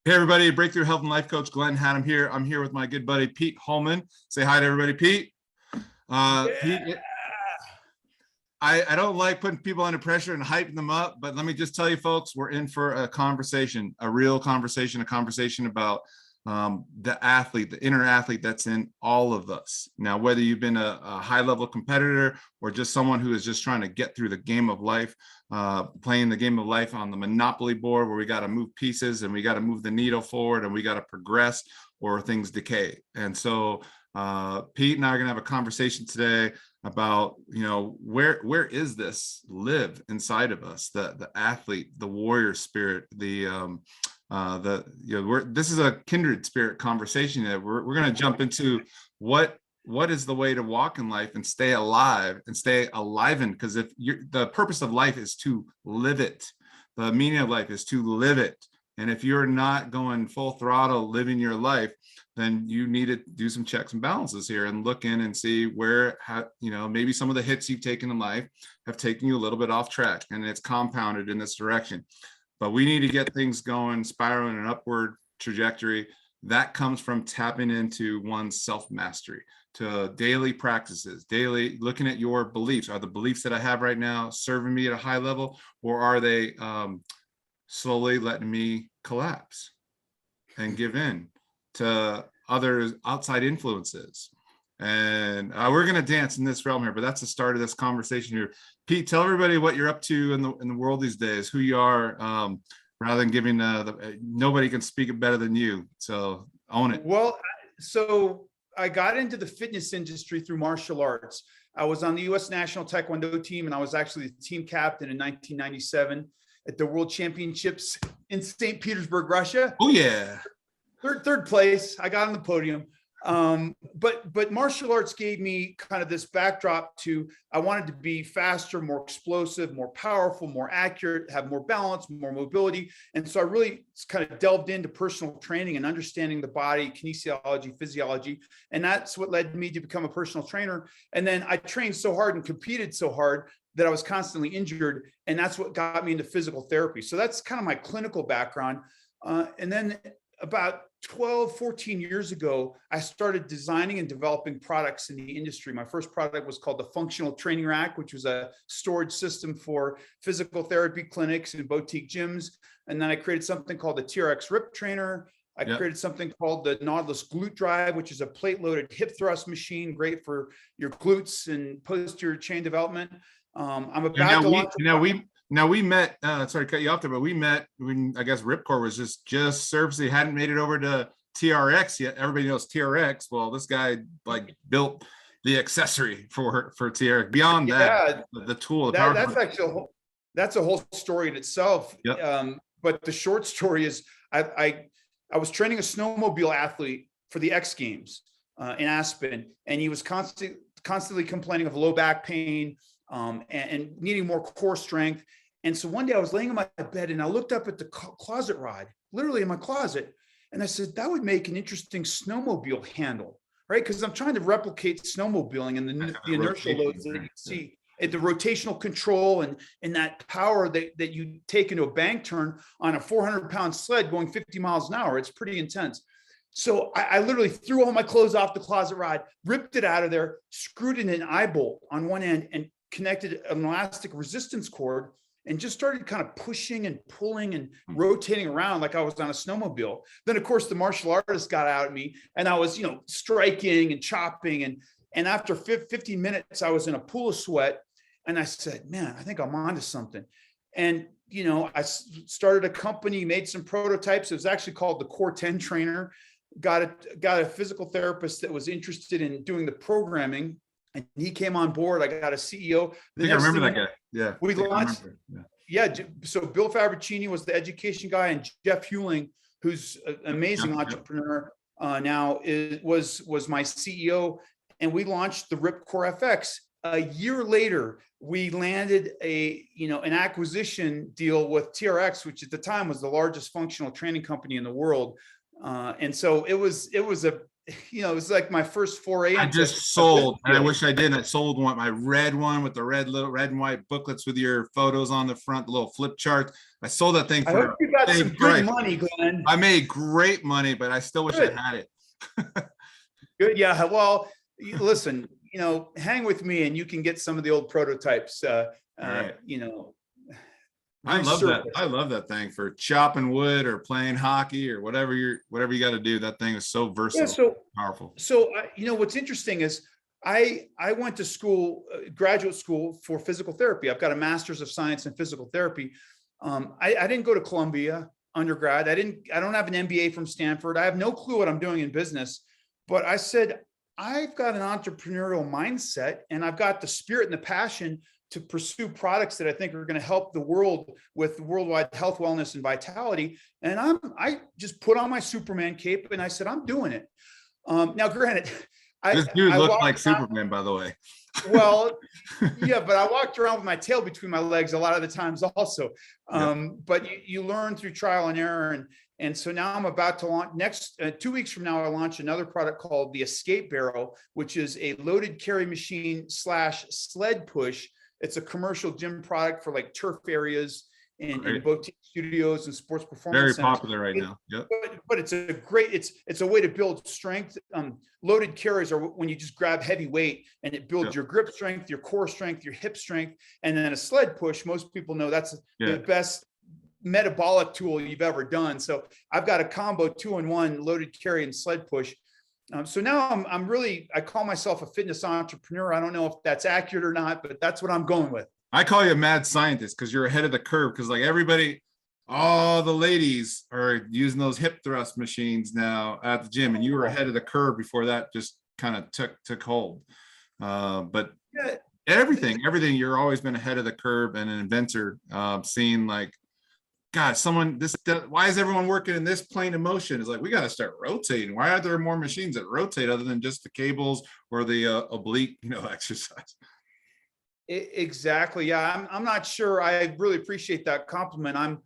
Hey everybody, Breakthrough Health and Life Coach Glenn Hattem here. I'm here with my good buddy Pete Holman. Say hi to everybody, Pete. Pete, I don't like putting people under pressure and hyping them up, but let me just tell you folks, we're in for a conversation, a real conversation, a conversation about the athlete, the inner athlete that's in all of us. Now, whether you've been a high-level competitor or just someone who is just trying to get through the game of life, playing the game of life on the Monopoly board where we got to move pieces and we got to move the needle forward and we got to progress or things decay. And so Pete and I are going to have a conversation today about, where is this live inside of us, the athlete, the warrior spirit, this is a kindred spirit conversation that we're going to jump into what is the way to walk in life and stay alive and stay alivened, because if the purpose of life is to live it, the meaning of life is to live it. And if you're not going full throttle living your life, then you need to do some checks and balances here and look in and see where, maybe some of the hits you've taken in life have taken you a little bit off track and it's compounded in this direction. But we need to get things going, spiraling an upward trajectory. That comes from tapping into one's self-mastery, to daily practices, daily looking at your beliefs. Are the beliefs that I have right now serving me at a high level, or are they slowly letting me collapse and give in to other outside influences? And we're going to dance in this realm here, but that's the start of this conversation here. Pete, tell everybody what you're up to in the world these days, who you are, rather than giving nobody can speak it better than you. So own it. Well, so I got into the fitness industry through martial arts. I was on the U.S. national Taekwondo team, and I was actually the team captain in 1997 at the World Championships in St. Petersburg, Russia. Oh yeah. Third place. I got on the podium. But martial arts gave me kind of this backdrop to, I wanted to be faster, more explosive, more powerful, more accurate, have more balance, more mobility. And so I really kind of delved into personal training and understanding the body, kinesiology, physiology. And that's what led me to become a personal trainer. And then I trained so hard and competed so hard that I was constantly injured. And that's what got me into physical therapy. So that's kind of my clinical background. And then about 14 years ago, I started designing and developing products in the industry. My first product was called the Functional Training Rack, which was a storage system for physical therapy clinics and boutique gyms. And then I created something called the TRX Rip Trainer. I created something called the Nautilus Glute Drive, which is a plate-loaded hip thrust machine, great for your glutes and posterior chain development. I'm about to launch. Now we met, sorry to cut you off there, but we met when I guess Ripcord was just servicing, hadn't made it over to TRX yet. Everybody knows TRX. Well, this guy built the accessory for TRX. Beyond that, the tool, the power. That's actually that's a whole story in itself. Yep. But the short story is I was training a snowmobile athlete for the X Games in Aspen, and he was constantly complaining of low back pain and needing more core strength. And so one day I was laying in my bed and I looked up at the closet rod, literally in my closet. And I said, that would make an interesting snowmobile handle, right? Because I'm trying to replicate snowmobiling and the inertial loads that you can see at the rotational control and that power that you take into a bank turn on a 400-pound sled going 50 miles an hour. It's pretty intense. So I literally threw all my clothes off the closet rod, ripped it out of there, screwed in an eye bolt on one end and connected an elastic resistance cord and just started kind of pushing and pulling and rotating around like I was on a snowmobile. Then of course the martial artist got out at me and I was, striking and chopping. And after 15 minutes, I was in a pool of sweat and I said, man, I think I'm onto something. And, I started a company, made some prototypes. It was actually called the Core 10 Trainer. Got a physical therapist that was interested in doing the programming. And he came on board. I got a CEO. I remember that guy. Yeah. We launched. Yeah. So Bill Fabricini was the education guy, and Jeff Hewling, who's an amazing entrepreneur, now was my CEO. And we launched the Ripcore FX. A year later, we landed an acquisition deal with TRX, which at the time was the largest functional training company in the world. And so it was it was like my first foray I into just sold, and I wish I did. I sold my red one with the little red and white booklets with your photos on the front, the little flip chart. I sold that thing I for hope you got a some big good price. money, Glenn. I made great money, but I still wish I had it. Good. Yeah. Well, listen, hang with me and you can get some of the old prototypes, right. I love that. I love that thing for chopping wood or playing hockey or whatever you got to do. That thing is so versatile, so powerful. So, what's interesting is I went to school, graduate school for physical therapy. I've got a master's of science in physical therapy. I didn't go to Columbia undergrad. I don't have an MBA from Stanford. I have no clue what I'm doing in business, but I said, I've got an entrepreneurial mindset and I've got the spirit and the passion to pursue products that I think are going to help the world with worldwide health, wellness, and vitality. And I just put on my Superman cape and I said, I'm doing it. Now, granted, this dude looked like Superman, by the way. Well, yeah, but I walked around with my tail between my legs a lot of the times also. But you learn through trial and error. And so now I'm about to launch next 2 weeks from now, I launch another product called the Escape Barrel, which is a loaded carry machine / sled push. It's a commercial gym product for like turf areas and boutique studios and sports performance very centers. Popular right now. Yep. But it's a great, it's a way to build strength. Loaded carries are when you just grab heavy weight and it builds your grip strength, your core strength, your hip strength. And then a sled push, most people know that's the best metabolic tool you've ever done. So I've got a combo 2-in-1 loaded carry and sled push. So now I call myself a fitness entrepreneur. I don't know if that's accurate or not, but that's what I'm going with. I call you a mad scientist because you're ahead of the curve. Because like everybody, all the ladies are using those hip thrust machines now at the gym, and you were ahead of the curve before that just kind of took hold. But everything, you're always been ahead of the curve and an inventor. Seeing like, God, why is everyone working in this plane of motion? It's like, we got to start rotating. Why aren't there more machines that rotate other than just the cables or the oblique, exercise? Exactly. Yeah. I'm not sure. I really appreciate that compliment.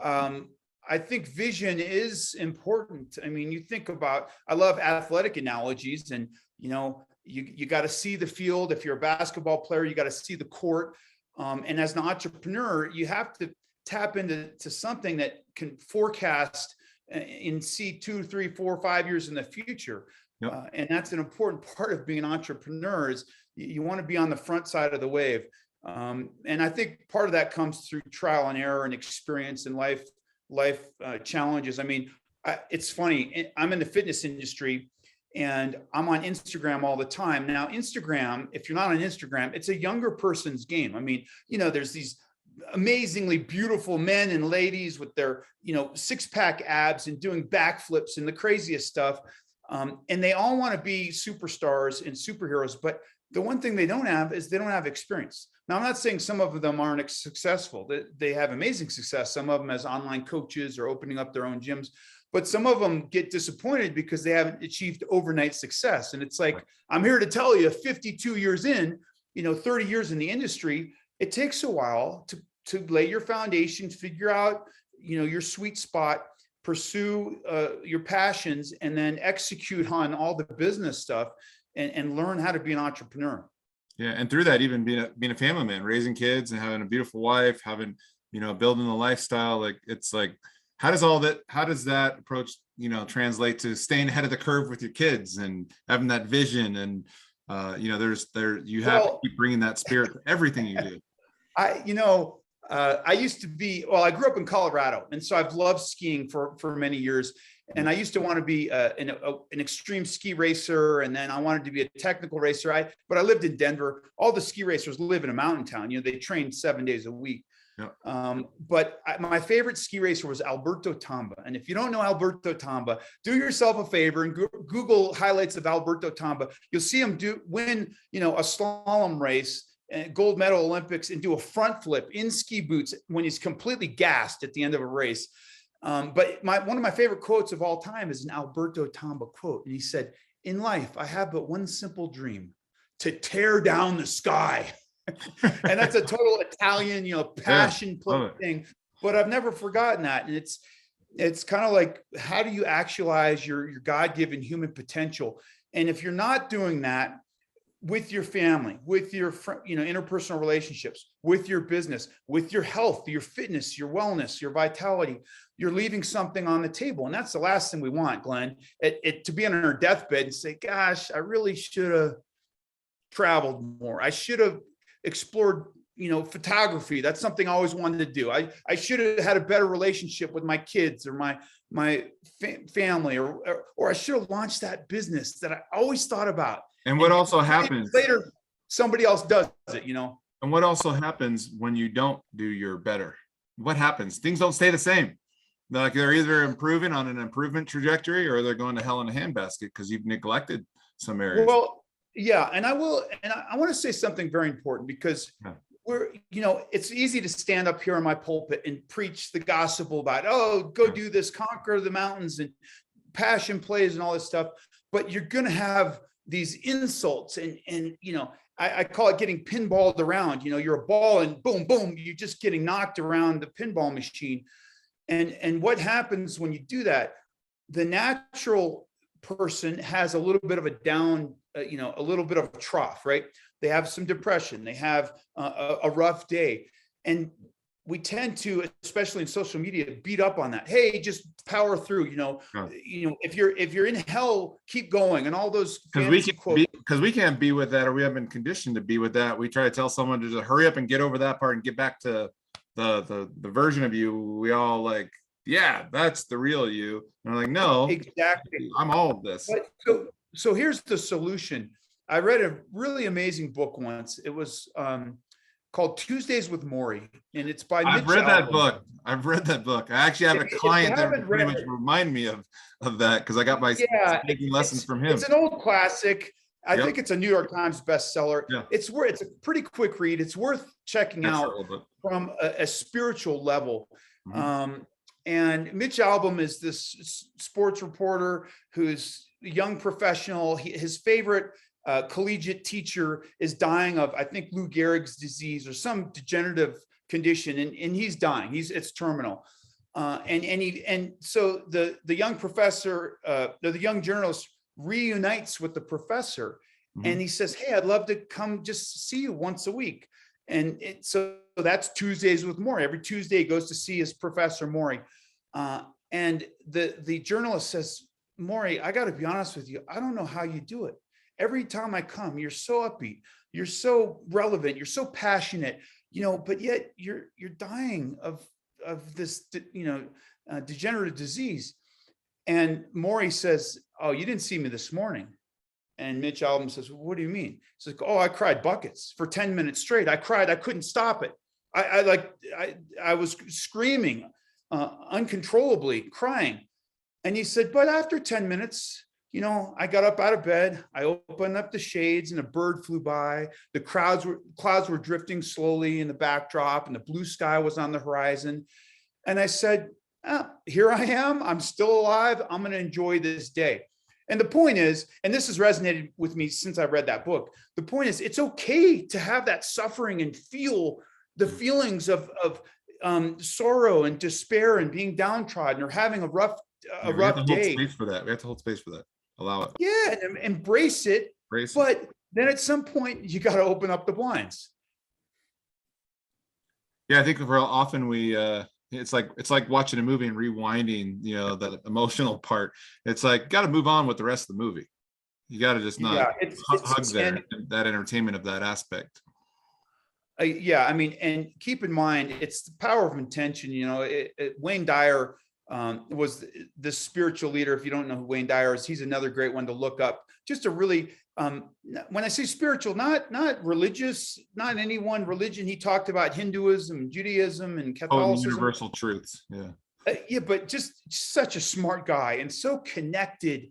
I think vision is important. I mean, you think about, I love athletic analogies and, you got to see the field. If you're a basketball player, you got to see the court. And as an entrepreneur, you have to tap into something that can forecast and see 2, 3, 4, 5 years in the future. Yep. And that's an important part of being an entrepreneur is you want to be on the front side of the wave. And I think part of that comes through trial and error and experience and life challenges. I mean, it's funny. I'm in the fitness industry and I'm on Instagram all the time. Now, Instagram, if you're not on Instagram, it's a younger person's game. I mean, there's these amazingly beautiful men and ladies with their, 6-pack abs and doing backflips and the craziest stuff. And they all want to be superstars and superheroes. But the one thing they don't have is they don't have experience. Now, I'm not saying some of them aren't successful. They have amazing success. Some of them as online coaches or opening up their own gyms. But some of them get disappointed because they haven't achieved overnight success. And it's like, I'm here to tell you, 52 years in, 30 years in the industry, it takes a while to lay your foundation, figure out, your sweet spot, pursue your passions, and then execute on all the business stuff and learn how to be an entrepreneur. Yeah. And through that, even being a family man, raising kids and having a beautiful wife, having, building the lifestyle, like, it's like, how does that approach, translate to staying ahead of the curve with your kids and having that vision? And, you have to keep bringing that spirit to everything you do. I used to be, I grew up in Colorado, and so I've loved skiing for many years. And I used to want to be an extreme ski racer, and then I wanted to be a technical racer. But I lived in Denver. All the ski racers live in a mountain town. They train 7 days a week. Yep. But my favorite ski racer was Alberto Tomba. And if you don't know Alberto Tomba, do yourself a favor and Google highlights of Alberto Tomba. You'll see him win, a slalom race, gold medal Olympics, and do a front flip in ski boots when he's completely gassed at the end of a race. But one of my favorite quotes of all time is an Alberto Tomba quote. And he said, "In life, I have but one simple dream: to tear down the sky." And that's a total Italian, passion play thing. But I've never forgotten that. And it's kind of like, how do you actualize your God-given human potential? And if you're not doing that with your family, with your interpersonal relationships, with your business, with your health, your fitness, your wellness, your vitality, you're leaving something on the table. And that's the last thing we want, Glenn, to be on our deathbed and say, gosh, I really should have traveled more. I should have explored, photography. That's something I always wanted to do. I should have had a better relationship with my kids or my family, or I should have launched that business that I always thought about. And what also happens later, somebody else does it, And what also happens when you don't do your better? What happens? Things don't stay the same. Like they're either improving on an improvement trajectory, or they're going to hell in a handbasket because you've neglected some areas. Well, yeah, and I want to say something very important, because it's easy to stand up here in my pulpit and preach the gospel about, go do this, conquer the mountains and passion plays and all this stuff. But you're going to have these insults and I call it getting pinballed around. You're a ball and boom, boom, you're just getting knocked around the pinball machine. And what happens when you do that? The natural person has a little bit of a down, a little bit of a trough, right? They have some depression. They have a rough day. And we tend to, especially in social media, beat up on that. Hey, just power through, if you're in hell, keep going. And all those because we can't be with that, or we haven't been conditioned to be with that. We try to tell someone to just hurry up and get over that part and get back to the version of you we all like. Yeah, that's the real you. And I'm like, no, exactly. I'm all of this. So here's the solution. I read a really amazing book once. It was called Tuesdays with Maury, and it's by I've read that book. I actually have a client that pretty much remind me of that, because I got my speaking lessons from him. It's an old classic. I think it's a New York Times bestseller. Yeah. It's a pretty quick read. It's worth checking out from a spiritual level. Mm-hmm. And Mitch Albom is this sports reporter who's a young professional. His favorite collegiate teacher is dying of, I think, Lou Gehrig's disease or some degenerative condition, and he's dying. It's terminal. And so the young professor, the young journalist reunites with the professor, mm-hmm. and he says, "Hey, I'd love to come just see you once a week." And so that's Tuesdays with Maury. Every Tuesday he goes to see his professor Maury. And the journalist says, "Maury, I got to be honest with you. I don't know how you do it. Every time I come, you're so upbeat, you're so relevant, you're so passionate, but yet you're dying of this, degenerative disease." And Maury says, "Oh, you didn't see me this morning." And Mitch Albom says, "Well, what do you mean?" He's like, "Oh, I cried buckets for 10 minutes straight. I cried. I couldn't stop it. I was screaming, uncontrollably crying." And he said, "But after 10 minutes, I got up out of bed. I opened up the shades and a bird flew by. The clouds were drifting slowly in the backdrop, and the blue sky was on the horizon. And I said, here I am. I'm still alive. I'm going to enjoy this day." And the point is, and this has resonated with me since I read that book, the point is, it's okay to have that suffering and feel the feelings of sorrow and despair and being downtrodden or having a rough day. We have to hold space for that. Allow it. Yeah, and embrace it. But then at some point, you got to open up the blinds. Yeah, I think often we it's like watching a movie and rewinding, the emotional part. It's like, got to move on with the rest of the movie. You got to just not hug that entertainment of that aspect. Yeah, I mean, and keep in mind, it's the power of intention. Wayne Dyer was this spiritual leader. If you don't know who Wayne Dyer is, he's another great one to look up. Just a really, when I say spiritual, not religious, not any one religion. He talked about Hinduism, Judaism, and Catholicism. Universal truths. Yeah. But just such a smart guy and so connected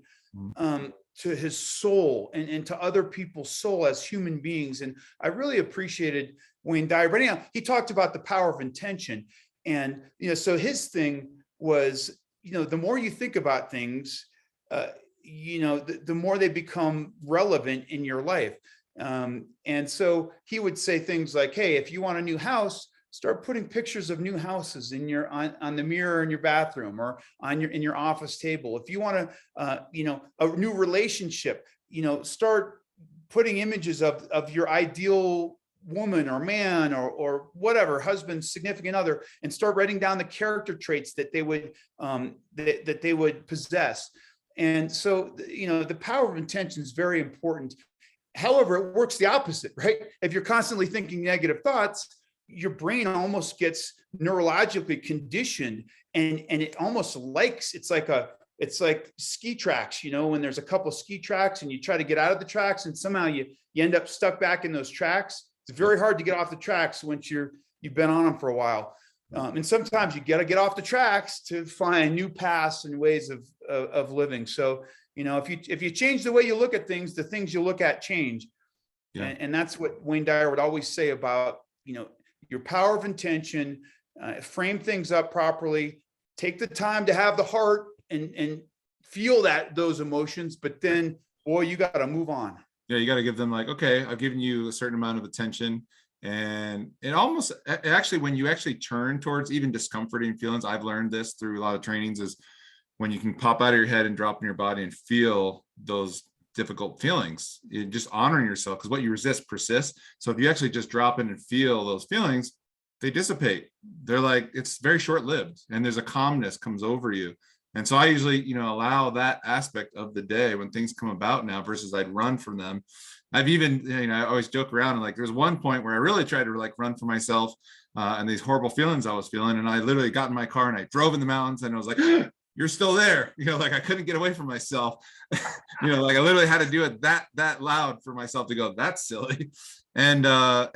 to his soul and to other people's soul as human beings. And I really appreciated Wayne Dyer. But anyhow, he talked about the power of intention. And, so his thing was, the more you think about things, the more they become relevant in your life. And so he would say things like, "Hey, if you want a new house, start putting pictures of new houses in your on the mirror in your bathroom, or in your office table. If you want to, a new relationship, start putting images of your ideal woman or man, or whatever, husband, significant other, and start writing down the character traits that they would that they would possess. And so, the power of intention is very important. However, it works the opposite, right? If you're constantly thinking negative thoughts, your brain almost gets neurologically conditioned, and it almost likes, it's like ski tracks, when there's a couple of ski tracks and you try to get out of the tracks and somehow you end up stuck back in those tracks. It's very hard to get off the tracks once you've been on them for a while. And sometimes you got to get off the tracks to find new paths and ways of living. So, if you change the way you look at things, the things you look at change. Yeah. And that's what Wayne Dyer would always say about, your power of intention, frame things up properly, take the time to have the heart and feel those emotions, but then, boy, you got to move on. Yeah, you got to give them like, okay, I've given you a certain amount of attention. And it almost actually, when you actually turn towards even discomforting feelings, I've learned this through a lot of trainings, is when you can pop out of your head and drop in your body and feel those difficult feelings, you're just honoring yourself, because what you resist persists. So if you actually just drop in and feel those feelings, they dissipate. They're like, it's very short-lived, and there's a calmness comes over you. And so I usually, allow that aspect of the day when things come about now, versus I'd run from them. I've even, I always joke around, and like, there's one point where I really tried to like run for myself and these horrible feelings I was feeling. And I literally got in my car and I drove in the mountains, and I was like, you're still there. Like I couldn't get away from myself. Like I literally had to do it that loud for myself to go, that's silly. And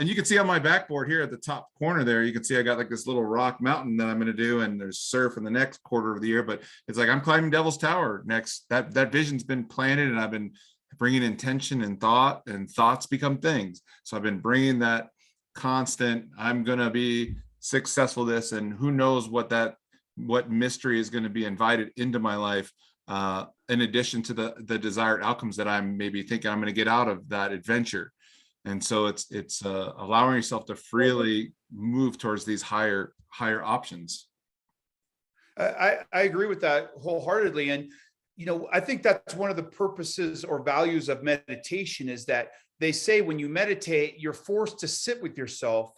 you can see on my backboard here at the top corner there, you can see I got like this little rock mountain that I'm going to do, and there's surf in the next quarter of the year. But it's like I'm climbing Devil's Tower next. That vision's been planted, and I've been bringing intention and thought, and thoughts become things. So I've been bringing that constant, I'm going to be successful this, and who knows what mystery is going to be invited into my life, in addition to the desired outcomes that I'm maybe thinking I'm going to get out of that adventure. And so it's allowing yourself to freely move towards these higher options. I agree with that wholeheartedly. And, I think that's one of the purposes or values of meditation, is that they say when you meditate, you're forced to sit with yourself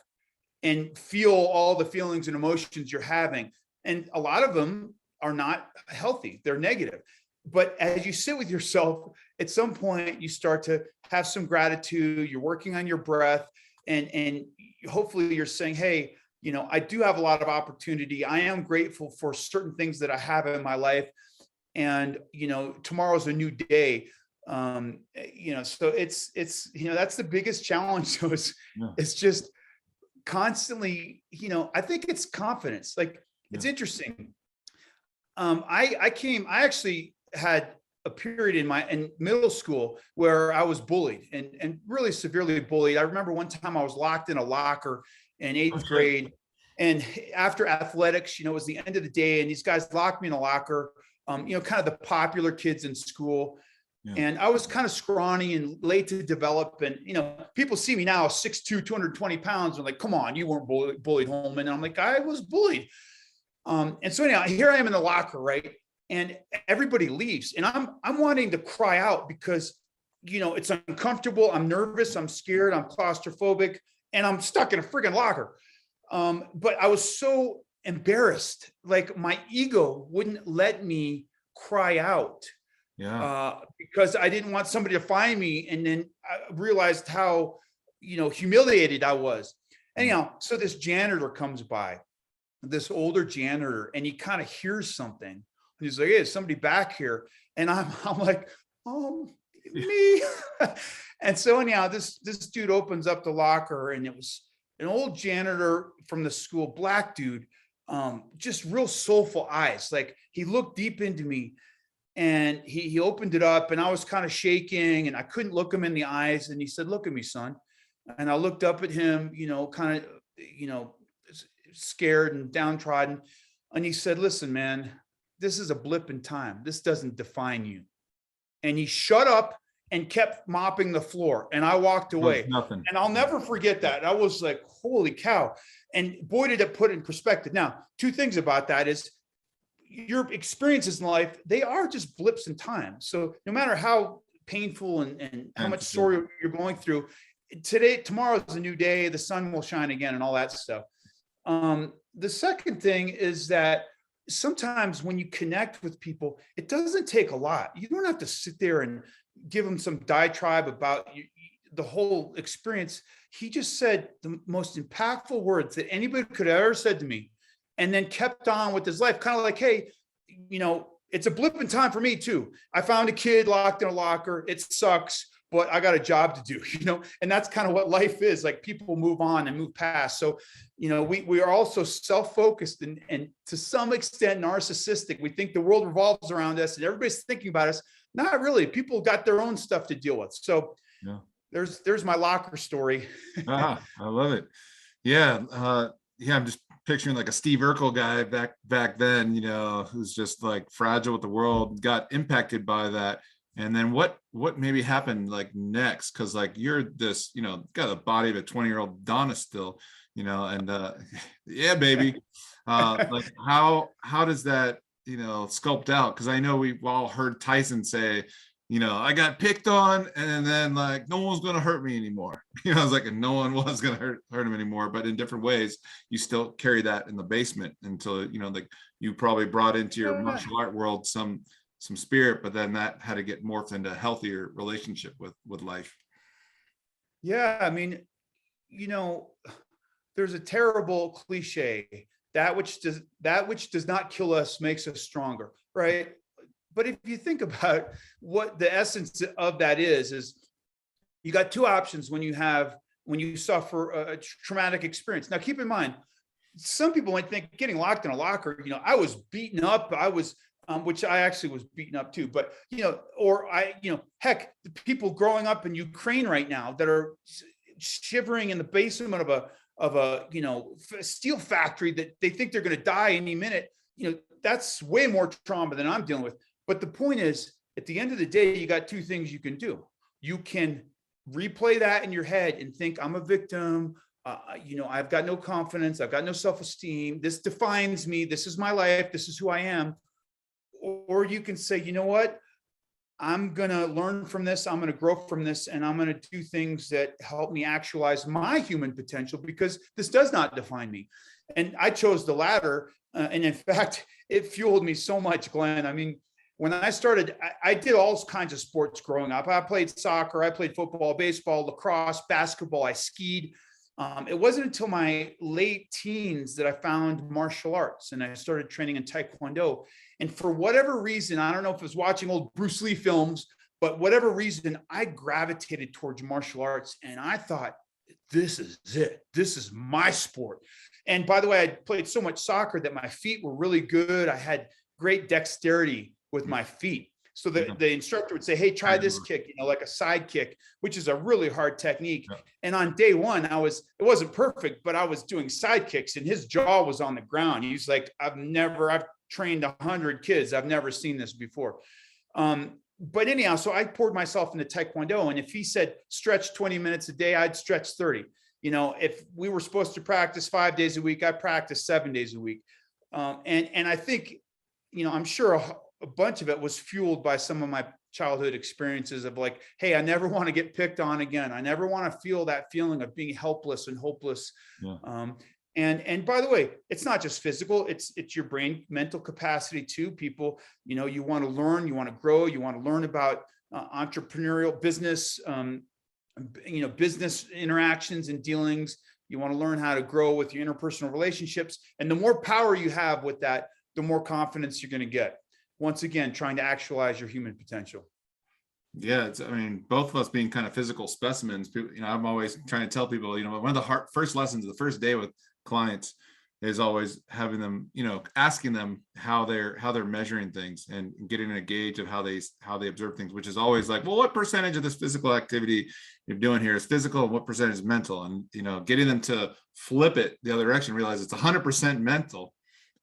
and feel all the feelings and emotions you're having. And a lot of them are not healthy. They're negative. But as you sit with yourself, at some point you start to have some gratitude. You're working on your breath, and hopefully you're saying, hey, I do have a lot of opportunity. I am grateful for certain things that I have in my life. And, tomorrow's a new day. So it's that's the biggest challenge. So it's just constantly, I think it's confidence. Like, it's interesting. I actually had a period in middle school where I was bullied and really severely bullied. I remember one time I was locked in a locker in 8th grade, and after athletics, it was the end of the day, and these guys locked me in a locker, kind of the popular kids in school. Yeah. And I was kind of scrawny and late to develop. And, people see me now, 6'2", 220 pounds. They're like, come on, you weren't bullied, Holman. And I'm like, I was bullied. And so anyhow, here I am in the locker, right? And everybody leaves, and I'm wanting to cry out because, it's uncomfortable. I'm nervous. I'm scared. I'm claustrophobic, and I'm stuck in a friggin' locker. But I was so embarrassed. Like, my ego wouldn't let me cry out. Yeah. Because I didn't want somebody to find me. And then I realized how, humiliated I was. Anyhow, so this janitor comes by, this older janitor, and he kind of hears something. And he's like, hey, is somebody back here? And I'm like, me. And so anyhow, this dude opens up the locker, and it was an old janitor from the school, black dude, just real soulful eyes. Like, he looked deep into me, and he opened it up, and I was kind of shaking, and I couldn't look him in the eyes. And he said, look at me, son. And I looked up at him, kind of, scared and downtrodden. And he said, listen, man, this is a blip in time. This doesn't define you. And he shut up, and kept mopping the floor. And I walked away. Nothing. And I'll never forget that. I was like, holy cow. And boy, did it put in perspective. Now, two things about that is your experiences in life, they are just blips in time. So no matter how painful and how much sorrow you're going through, tomorrow is a new day, the sun will shine again and all that stuff. The second thing is that sometimes when you connect with people, it doesn't take a lot. You don't have to sit there and give them some diatribe about the whole experience. He just said the most impactful words that anybody could have ever said to me, and then kept on with his life. Kind of like, hey, it's a blip in time for me too. I found a kid locked in a locker. It sucks, but I got a job to do, and that's kind of what life is. Like, people move on and move past. So, we are also self-focused and to some extent narcissistic. We think the world revolves around us and everybody's thinking about us. Not really. People got their own stuff to deal with. So there's my locker story. I love it. Yeah. I'm just picturing like a Steve Urkel guy back then, who's just like fragile with the world, got impacted by that. And then what maybe happened like next? Cause like you're this, got the body of a 20-year-old Donna still, and yeah, baby. Like how does that, sculpt out? Cause I know we've all heard Tyson say, I got picked on and then like, no one's going to hurt me anymore. I was like, and no one was going to hurt him anymore, but in different ways, you still carry that in the basement until, like you probably brought into your martial art world some spirit, but then that had to get morphed into a healthier relationship with life. Yeah. I mean, there's a terrible cliche, that which does not kill us makes us stronger. Right. But if you think about what the essence of that is you got two options when you suffer a traumatic experience. Now, keep in mind, some people might think getting locked in a locker, I was beaten up. I was, which I actually was beaten up too, but, heck, the people growing up in Ukraine right now that are shivering in the basement of a steel factory that they think they're going to die any minute, that's way more trauma than I'm dealing with. But the point is, at the end of the day, you got two things you can do. You can replay that in your head and think, I'm a victim. I've got no confidence. I've got no self-esteem. This defines me. This is my life. This is who I am. Or you can say, you know what? I'm going to learn from this. I'm going to grow from this. And I'm going to do things that help me actualize my human potential, because this does not define me. And I chose the latter. And in fact, it fueled me so much, Glenn. I mean, when I started, I did all kinds of sports growing up. I played soccer, I played football, baseball, lacrosse, basketball, I skied. It wasn't until my late teens that I found martial arts and I started training in Taekwondo. And for whatever reason, I don't know if it was watching old Bruce Lee films, but whatever reason, I gravitated towards martial arts. And I thought, this is it. This is my sport. And by the way, I played so much soccer that my feet were really good. I had great dexterity with my feet. So the instructor would say, hey, try this kick, like a side kick, which is a really hard technique. Yeah. And on day one, it wasn't perfect, but I was doing side kicks and his jaw was on the ground. He's like, I've trained 100 kids. I've never seen this before. But anyhow, so I poured myself into Taekwondo. And if he said stretch 20 minutes a day, I'd stretch 30. If we were supposed to practice 5 days a week, I practiced 7 days a week. And I think, I'm sure a bunch of it was fueled by some of my childhood experiences of like, hey, I never want to get picked on again. I never want to feel that feeling of being helpless and hopeless. Yeah. And by the way, it's not just physical, it's your brain, mental capacity too. People, you want to learn, you want to grow, you want to learn about entrepreneurial business, business interactions and dealings. You want to learn how to grow with your interpersonal relationships. And the more power you have with that, the more confidence you're going to get. Once again, trying to actualize your human potential. Yeah, both of us being kind of physical specimens, I'm always trying to tell people, one of the first lessons of the first day with clients is always having them, asking them how they're measuring things and getting a gauge of how they observe things, which is always like, well, what percentage of this physical activity you're doing here is physical and what percentage is mental? And, getting them to flip it the other direction, realize it's 100% mental,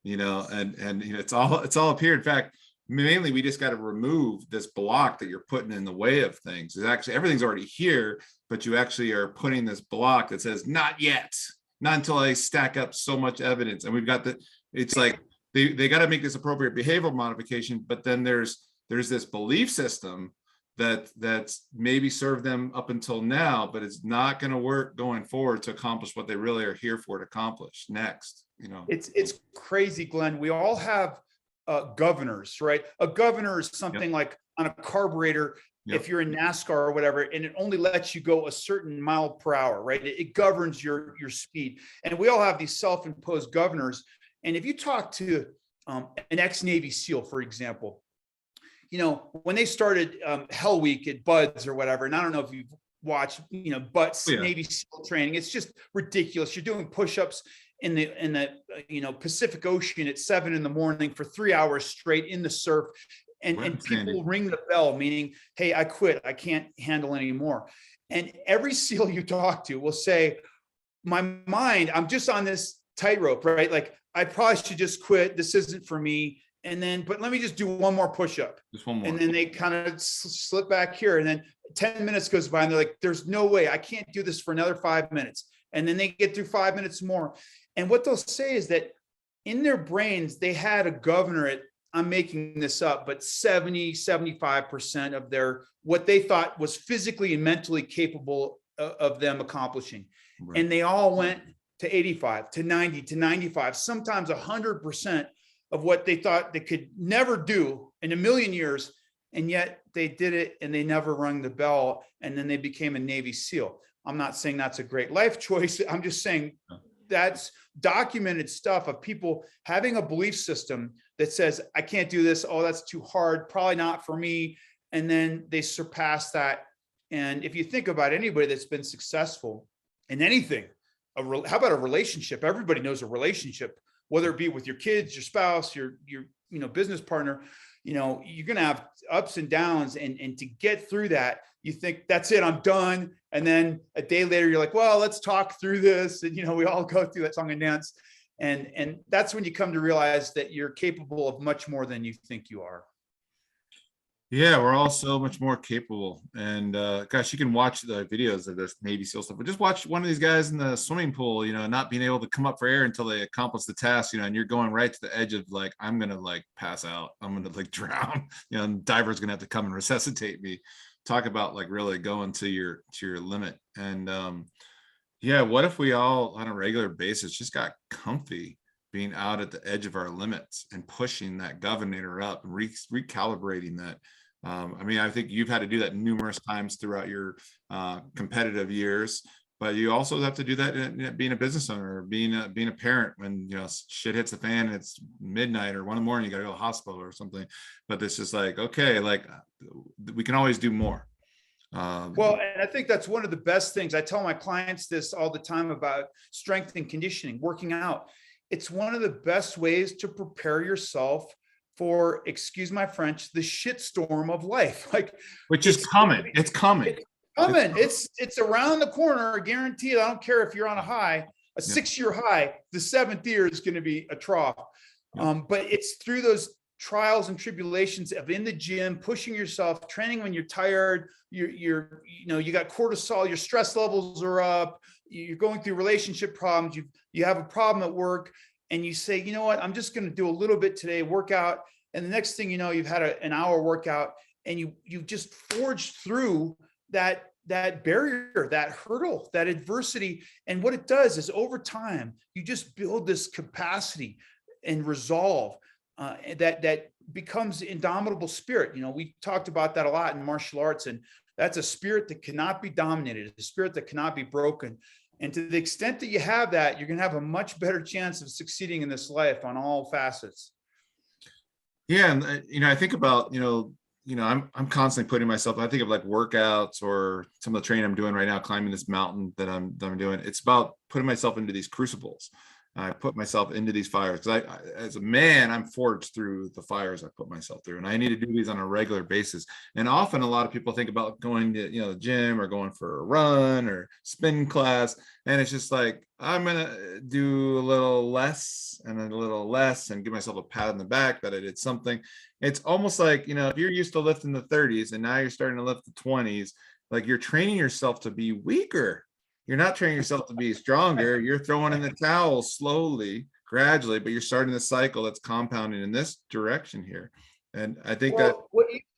and it's all up here. In fact, mainly we just got to remove this block that you're putting in the way of things. Is actually everything's already here, but you actually are putting this block that says not yet, not until I stack up so much evidence. And we've got the, it's like they got to make this appropriate behavioral modification, but then there's this belief system that's maybe served them up until now, but it's not going to work going forward to accomplish what they really are here for to accomplish next. You know, it's crazy, Glenn. We all have governors, right? A governor is something like on a carburetor. If you're in NASCAR or whatever, and it only lets you go a certain mile per hour, right? It governs your speed. And we all have these self-imposed governors. And if you talk to an ex-Navy SEAL, for example, you know, when they started Hell Week at Buds or whatever, and I don't know if you've watched, you know, Buds Navy SEAL training, it's just ridiculous. You're doing push-ups in the you know, Pacific Ocean at 7 a.m. for 3 hours straight in the surf. And people ring the bell, meaning, hey, I quit. I can't handle anymore. And every SEAL you talk to will say, my mind, I'm just on this tightrope, right? Like, I probably should just quit. This isn't for me. And then, but let me just do one more push-up. Just one more. And then they kind of slip back here. And then 10 minutes goes by and they're like, there's no way I can't do this for another 5 minutes. And then they get through 5 minutes more. And what they'll say is that in their brains, they had a governor at, I'm making this up, but 75% of their, what they thought was physically and mentally capable of them accomplishing. Right. And they all went to 85, to 90, to 95, sometimes 100% of what they thought they could never do in a million years. And yet they did it and they never rung the bell. And then they became a Navy SEAL. I'm not saying that's a great life choice. I'm just saying that's documented stuff of people having a belief system that says, I can't do this. Oh, that's too hard. Probably not for me. And then they surpass that. And if you think about anybody that's been successful in anything, how about a relationship? Everybody knows a relationship, whether it be with your kids, your spouse, your you know, business partner. You know, you're going to have ups and downs, and to get through that, you think that's it, I'm done. And then a day later, you're like, well, let's talk through this. And, you know, we all go through that song and dance. And that's when you come to realize that you're capable of much more than you think you are. Yeah, we're all so much more capable. And gosh, you can watch the videos of this Navy SEAL stuff, but just watch one of these guys in the swimming pool, you know, not being able to come up for air until they accomplish the task, you know, and you're going right to the edge of like, I'm gonna like pass out, I'm gonna like drown, you know, and diver's gonna have to come and resuscitate me. Talk about like really going to your limit. And yeah, what if we all on a regular basis just got comfy being out at the edge of our limits and pushing that governor up and recalibrating that. I mean, I think you've had to do that numerous times throughout your competitive years, but you also have to do that in being a business owner, or being a parent when, you know, shit hits the fan and it's midnight or 1 a.m, you got to go to the hospital or something. But this is like, okay, like we can always do more. Well, and I think that's one of the best things. I tell my clients this all the time about strength and conditioning, working out. It's one of the best ways to prepare yourself for, excuse my French, the shitstorm of life. Like, which is coming. It's coming. It's around the corner, guaranteed. I don't care if you're on a high, a 6-year high, the 7th year is going to be a trough. But it's through those trials and tribulations of in the gym, pushing yourself, training when you're tired, you know, you got cortisol, your stress levels are up, you're going through relationship problems, you have a problem at work, and you say, you know what, I'm just going to do a little bit today, workout. And the next thing you know, you've had an hour workout, and you've just forged through that barrier, that hurdle, that adversity. And what it does is over time, you just build this capacity and resolve that becomes indomitable spirit. You know, we talked about that a lot in martial arts, and that's a spirit that cannot be dominated, a spirit that cannot be broken. And to the extent that you have that, you're going to have a much better chance of succeeding in this life on all facets. Yeah. And, you know, I think about, I'm constantly putting myself, I think of like workouts or some of the training I'm doing right now, climbing this mountain that I'm doing. It's about putting myself into these crucibles. I put myself into these fires because as a man, I'm forged through the fires I put myself through, and I need to do these on a regular basis. And often, a lot of people think about going to the gym or going for a run or spin class, and it's just like I'm gonna do a little less and a little less and give myself a pat on the back that I did something. It's almost like if you're used to lifting the 30s and now you're starting to lift the 20s, like you're training yourself to be weaker. You're not training yourself to be stronger. You're throwing in the towel slowly, gradually, but you're starting the cycle that's compounding in this direction here. And I think that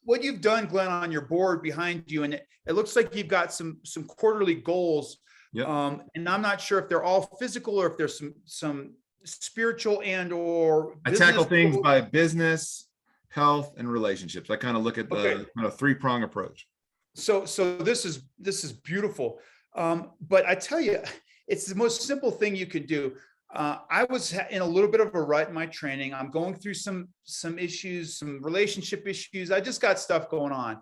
what you've done, Glenn, on your board behind you, and it looks like you've got some quarterly goals. Yep. And I'm not sure if they're all physical or if there's some spiritual or I tackle things by business, health, and relationships. I kind of look at the three-prong approach. So this is beautiful. But I tell you, it's the most simple thing you can do. I was in a little bit of a rut in my training. I'm going through some issues, some relationship issues. I just got stuff going on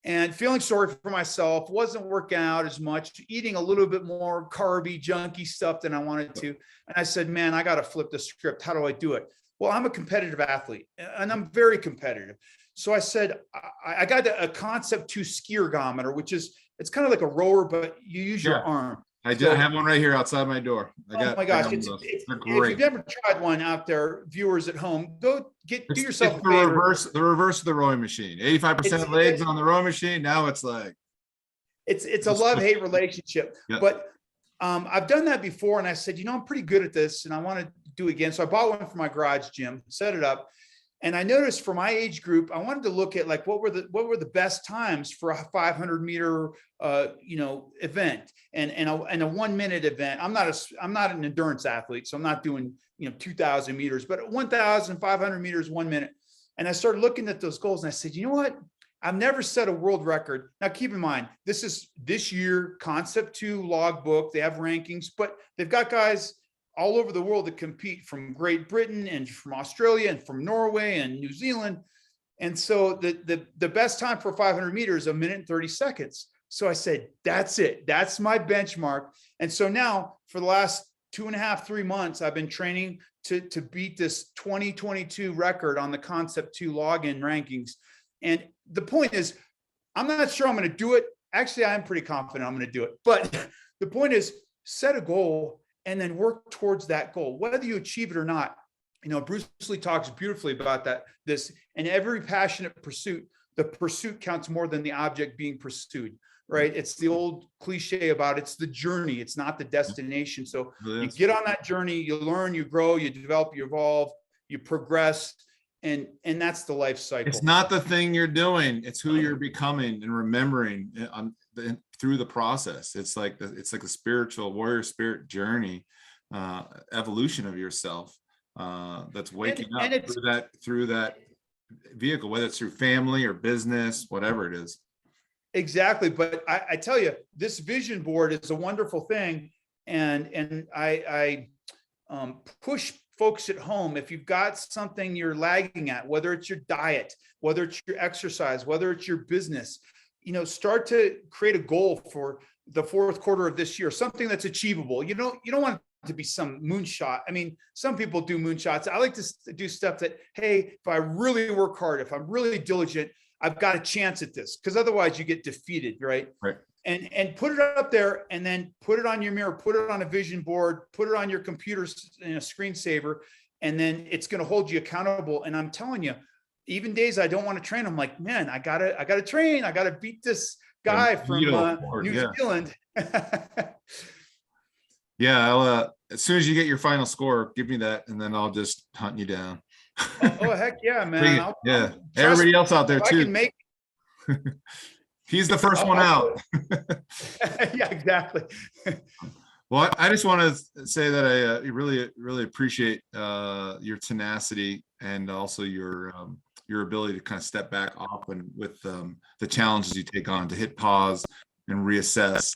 and feeling sorry for myself, wasn't working out as much, eating a little bit more carby, junky stuff than I wanted to. And I said, man, I got to flip the script. How do I do it? Well, I'm a competitive athlete and I'm very competitive. So I said, I got a Concept 2 ski ergometer, which is, it's kind of like a rower, but you use your arm. I have one right here outside my door. Oh my gosh. If you've never tried one out there, viewers at home, go do yourself a favor. The reverse of the rowing machine. 85% legs on the rowing machine. Now it's like. It's a love-hate relationship. Yeah. But I've done that before. And I said, I'm pretty good at this and I want to do it again. So I bought one for my garage gym, set it up. And I noticed for my age group, I wanted to look at like what were the best times for a 500 meter event and a 1 minute event. I'm not an endurance athlete, so I'm not doing 2,000 meters, but 1,500 meters 1 minute. And I started looking at those goals and I said, you know what? I've never set a world record. Now keep in mind, this is this year Concept 2 logbook. They have rankings, but they've got guys all over the world that compete from Great Britain and from Australia and from Norway and New Zealand. And so the best time for 500 meters, 1 minute and 30 seconds. So I said, that's it. That's my benchmark. And so now for the last 2.5, 3 months, I've been training to beat this 2022 record on the Concept 2 login rankings. And the point is, I'm not sure I'm going to do it. Actually, I'm pretty confident I'm going to do it. But the point is, set a goal and then work towards that goal, whether you achieve it or not. Bruce Lee talks beautifully about this, and every passionate pursuit, the pursuit counts more than the object being pursued, right? It's the old cliche about it's the journey, it's not the destination. So you get on that journey, you learn, you grow, you develop, you evolve, you progress, and that's the life cycle. It's not the thing you're doing, it's who you're becoming and remembering through the process. It's like the spiritual warrior spirit journey, evolution of yourself, that's waking up through that vehicle, whether it's through family or business, whatever it is. Exactly. But I tell you, this vision board is a wonderful thing. And I push folks at home, if you've got something you're lagging at, whether it's your diet, whether it's your exercise, whether it's your business, start to create a goal for the fourth quarter of this year, something that's achievable. You don't want it to be some moonshot. I mean, some people do moonshots. I like to do stuff that, hey, if I really work hard, if I'm really diligent, I've got a chance at this, because otherwise you get defeated, right? Right. And put it up there, and then put it on your mirror, put it on a vision board, put it on your computer in a screensaver, and then it's going to hold you accountable. And I'm telling you, even days I don't want to train, I'm like, man, I gotta train. I gotta beat this guy from New Zealand. Yeah, I'll, as soon as you get your final score, give me that, and then I'll just hunt you down. Oh heck yeah, man! Everybody else out there too. He's the first one out. Yeah, exactly. Well, I just want to say that I really, really appreciate your tenacity and also your ability to kind of step back often with the challenges you take on, to hit pause and reassess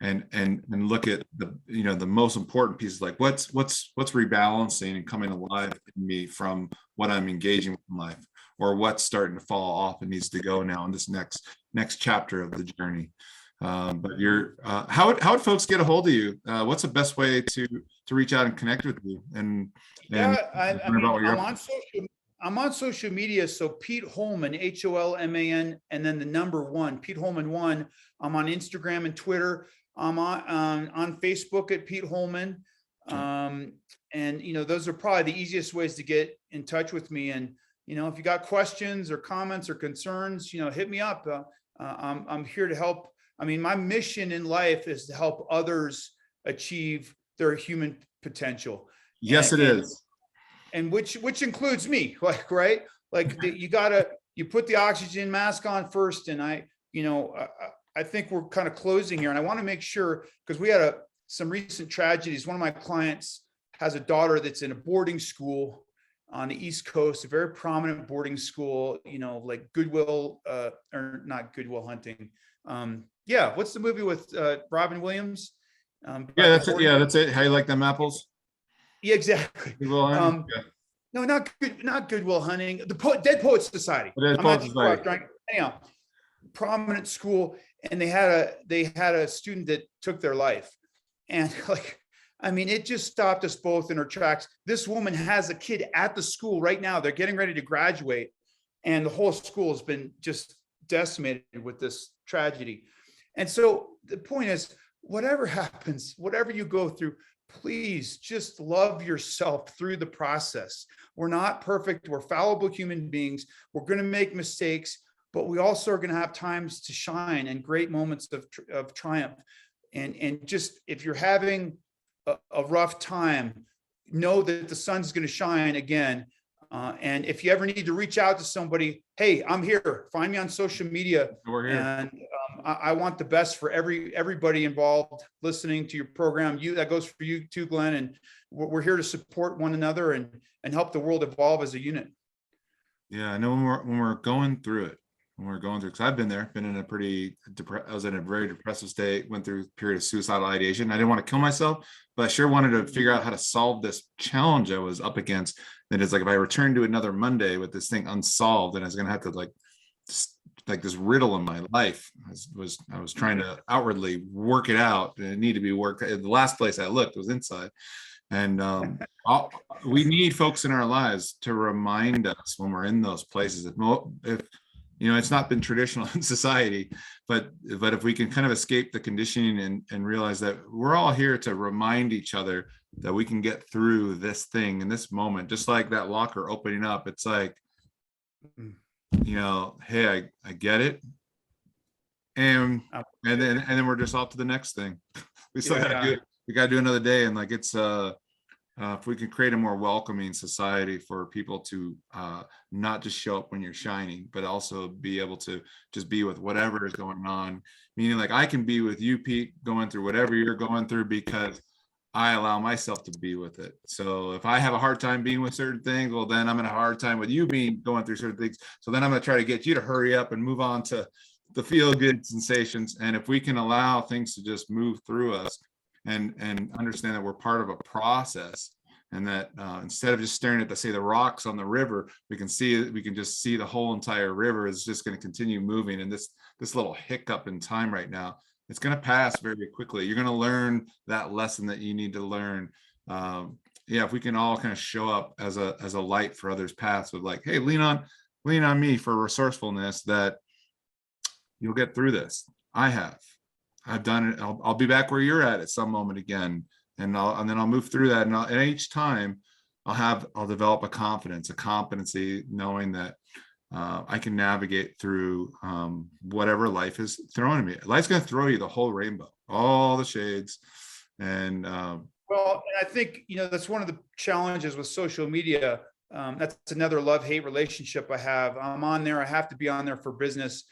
and look at the most important pieces, like what's rebalancing and coming alive in me from what I'm engaging with in life, or what's starting to fall off and needs to go now in this next chapter of the journey. But how would folks get a hold of you? What's the best way to to reach out and connect with you and Yeah, I learn mean, about what you're I'm up on social. I'm on social media. So Pete Holman, Holman, and then the number one, Pete Holman one. I'm on Instagram and Twitter. I'm on Facebook at Pete Holman. And those are probably the easiest ways to get in touch with me. And if you got questions or comments or concerns, hit me up. I'm here to help. I mean, my mission in life is to help others achieve their human potential. Yes, it is. And which includes me, like, right? Like you put the oxygen mask on first. And I think we're kind of closing here, and I want to make sure, because we had some recent tragedies. One of my clients has a daughter that's in a boarding school on the East Coast, a very prominent boarding school, like Goodwill, or not Goodwill Hunting. Yeah. What's the movie with Robin Williams? Yeah, that's it. Yeah, that's it. How you like them apples? Yeah, exactly. Yeah. No, not Goodwill Hunting. Dead Poets Society. Dead Poets Society. Anyhow, prominent school, and they had a student that took their life, and it just stopped us both in our tracks. This woman has a kid at the school right now. They're getting ready to graduate, and the whole school has been just decimated with this tragedy. And so the point is, whatever happens, whatever you go through, please just love yourself through the process. We're not perfect. We're fallible human beings. We're going to make mistakes, but we also are going to have times to shine and great moments of triumph. And just, if you're having a rough time, know that the sun's going to shine again. And if you ever need to reach out to somebody, hey, I'm here. Find me on social media. We're here. And I want the best for everybody involved listening to your program. That goes for you too, Glenn. And we're here to support one another and help the world evolve as a unit. Yeah, I know when we're going through it, because I've been there, been in a I was in a very depressive state, went through a period of suicidal ideation. I didn't want to kill myself, but I sure wanted to figure out how to solve this challenge I was up against. That is, like, if I returned to another Monday with this thing unsolved, and I was going to have to like this riddle in my life. I was trying to outwardly work it out, and it needed to be worked. The last place I looked was inside. And we need folks in our lives to remind us when we're in those places. If it's not been traditional in society, but if we can kind of escape the conditioning and realize that we're all here to remind each other that we can get through this thing in this moment, just like that locker opening up. It's like, hey, I get it. And then we're just off to the next thing. We still gotta do it. We gotta do another day. And like, it's if we can create a more welcoming society for people to not just show up when you're shining, but also be able to just be with whatever is going on. Meaning, like, I can be with you, Pete, going through whatever you're going through because I allow myself to be with it. So if I have a hard time being with certain things, well, then I'm gonna have a hard time with you going through certain things. So then I'm gonna try to get you to hurry up and move on to the feel good sensations. And if we can allow things to just move through us and understand that we're part of a process, and that instead of just staring at the rocks on the river, we can just see the whole entire river is just going to continue moving. And this little hiccup in time right now, it's going to pass very quickly. You're going to learn that lesson that you need to learn. If we can all kind of show up as a light for others' paths with, like, hey, lean on me for resourcefulness, that you'll get through this. I've done it. I'll be back where you're at some moment again. And then I'll move through that. And each time I'll develop a competency, knowing that I can navigate through whatever life is throwing at me. Life's going to throw you the whole rainbow, all the shades. And well, I think, that's one of the challenges with social media. That's another love-hate relationship I have. I'm on there. I have to be on there for business,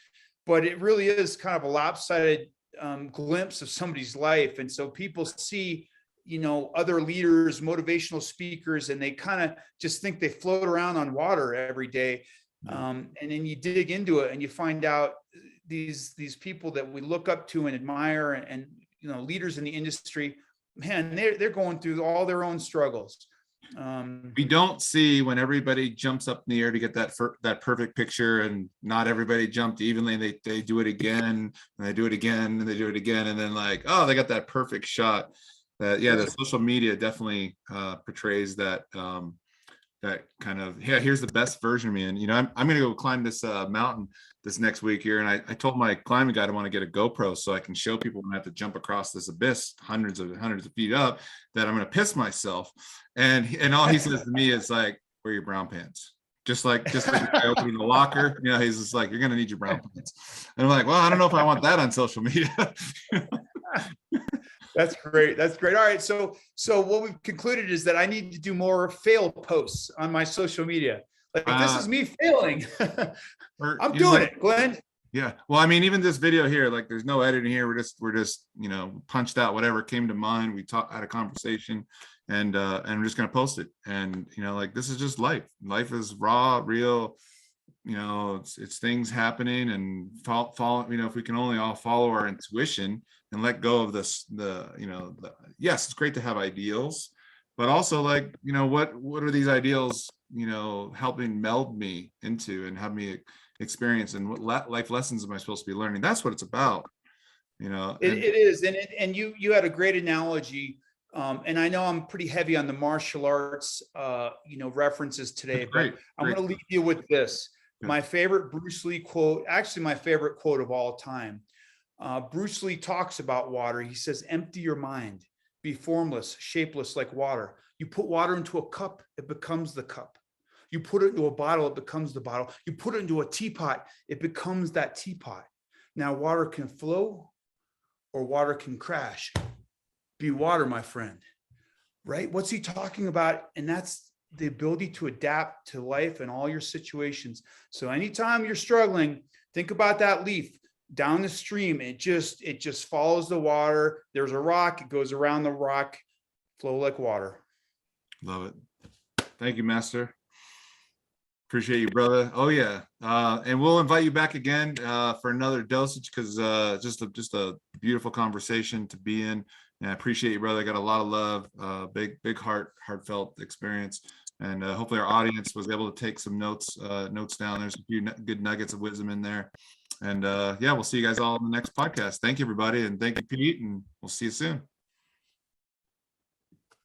but it really is kind of a lopsided glimpse of somebody's life. And so people see, other leaders, motivational speakers, and they kind of just think they float around on water every day. And then you dig into it and you find out these people that we look up to and admire, and leaders in the industry, man, they're going through all their own struggles. We don't see when everybody jumps up in the air to get that perfect picture, and not everybody jumped evenly, and they do it again, and they do it again, and they do it again, and then, like, oh, they got that perfect shot. yeah, the social media definitely portrays that that kind of, yeah, here's the best version of me. And, you know, I'm going to go climb this mountain this next week here. And I told my climbing guide I want to get a GoPro so I can show people when I have to jump across this abyss hundreds of feet up that I'm going to piss myself. And all he says to me is like, wear your brown pants. Just like opening the locker, you know, he's just like, you're going to need your brown pants. And I'm like, well, I don't know if I want that on social media. That's great. That's great. All right. So what we've concluded is that I need to do more fail posts on my social media. Like this is me failing. I'm doing it, Glenn. Yeah. Well, I mean, even this video here, like there's no editing here. We're just, you know, punched out whatever came to mind. We had a conversation and I'm just going to post it. And, you know, like this is just life. Life is raw, real, you know, it's things happening and follow, you know, if we can only all follow our intuition and let go of this, yes, it's great to have ideals, but also like, you know, what are these ideals, you know, helping meld me into and have me experience, and what life lessons am I supposed to be learning? That's what it's about, you know. It is. And you had a great analogy. And I know I'm pretty heavy on the martial arts, you know, references today, but I'm going to leave you with this. My favorite Bruce Lee quote, actually my favorite quote of all time. Bruce Lee talks about water. He says, empty your mind, be formless, shapeless like water. You put water into a cup, it becomes the cup. You put it into a bottle, it becomes the bottle. You put it into a teapot, it becomes that teapot. Now water can flow or water can crash. Be water, my friend, right? What's he talking about? And that's the ability to adapt to life and all your situations. So anytime you're struggling, think about that leaf down the stream. It just follows the water. There's a rock, it goes around the rock, flow like water. Love it. Thank you, Master. Appreciate you, brother. Oh yeah. And we'll invite you back again for another dosage, because just a beautiful conversation to be in. And I appreciate you, brother. I got a lot of love, big heartfelt experience. And hopefully our audience was able to take some notes down. There's a few good nuggets of wisdom in there. And yeah, we'll see you guys all in the next podcast. Thank you, everybody. And thank you, Pete. And we'll see you soon.